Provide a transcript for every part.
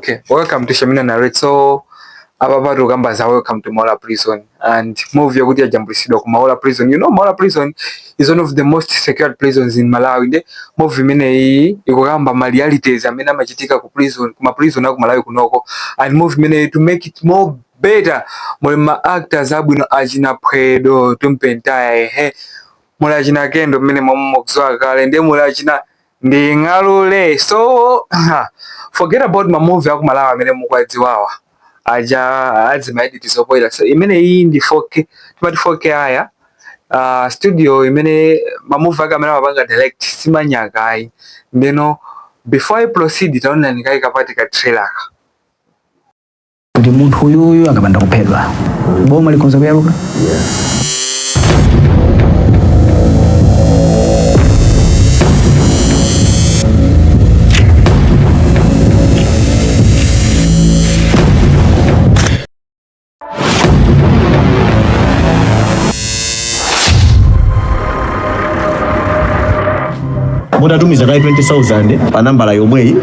Okay, welcome to Shamiuna Narrates. So ababado gambaza welcome to Maula Prison and movie yokuti ajambulisidwa ku Maula Prison. You know Maula Prison is one of the most secured prisons in Malawi. The movie mine hii ikugamba realities amena machitika ku prison kuma prison na ku Malawi kunoko, and movie mine to make it more better mulima actors abwino ajina Predo tumpentaye mula jina kendo mine momo kuzwa kale ndi mula jina ndi ngalule. So forget about my movie aku Malawi amene mukwadziwawa aja azima edit sopoila. So imene hii ndi 4K tumati 4K haya studio imene ma movie aka amene mapanga direct simanyaka ayi. Ndeno before I proceed taona nikai kapatika trailer ndi munthu huyu akapanda kuphedwa boma likonza kuyaluka. Mutatumiza kai 20,000 pa nambala yomweyi.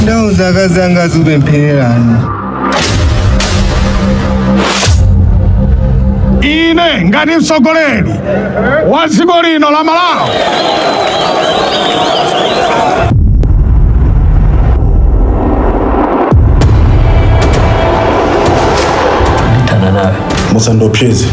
Ndauza kazanga zupemphererani. Ine ngati mtsogoleri wa dziko lino la Malawi. Musandopyeze.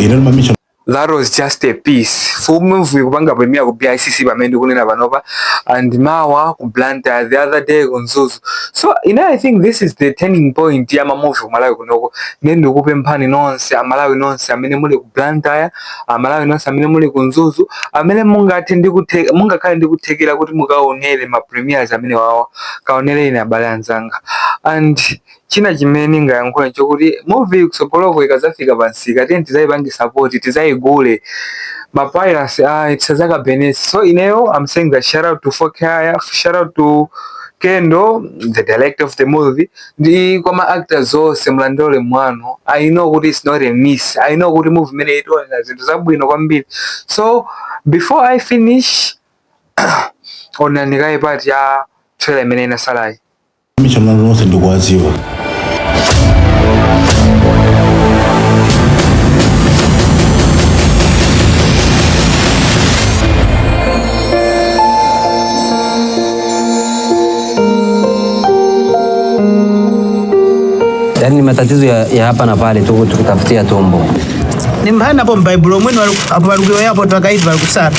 Ine mamicho. That was just a piece. Full movie kupanga premiere ku BICC bamendi kunena banova and mawa ku Blantyre the other day ku Mzuzu. So I think this is the turning point ya movie ku Malawi kunoko. Nendo kupe mphani nonse Malawi nonse amene muli ku Blantyre, Malawi nonse amene muli ku Mzuzu, amene mungakhala ndi kuthekera kuti mukaonere ma premieres amene wawa kaonere ine abale anzanga. And china chimene ngayankhula chokuti movie kusogoloko ikazafika pansika tizayipange support tizayigule mapirates tisazaka benefits. So ineyo I'm saying that shout out to Fokaya, shout out to Kendo, the director of the movie, ndi kwa ma actors ose mlandole mwano. I know kuti it's not a miss, I know kuti movie mene ito na zinto zabwino kwambiri. So before I finish ona nikaye part ya trailer mene inasalai Micho nonse ndikwaziwa. Yaani matatizo ya hapa na pale tukutafutia tumbo. Ni mbana hapo Bible mwenu hapo walugio yapo tukaiva walikusara.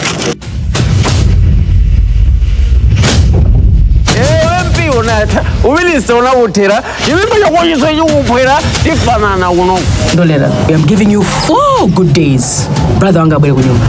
MP unata ubilisa unawutera yimba yakoyiso yukuphera tifanana uno. Ndolera. I'm giving you 4 good days. Brother wanga bwele kunyumba.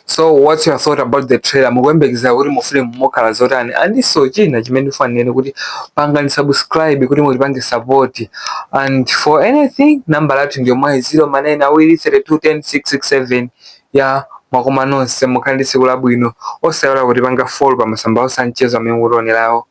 So what's your thought about the trailer? Mugwembekeza kuti mu film mokhala zotani and Soche na chimene fanene kuti pangani subscribe kuti mulipange support, and for anything number lathu ndio mwa 0 ya makoma nonse mukhale tsiku labwino osayala kuti panga follow pa masamba osanchezo amene mukuonerawo.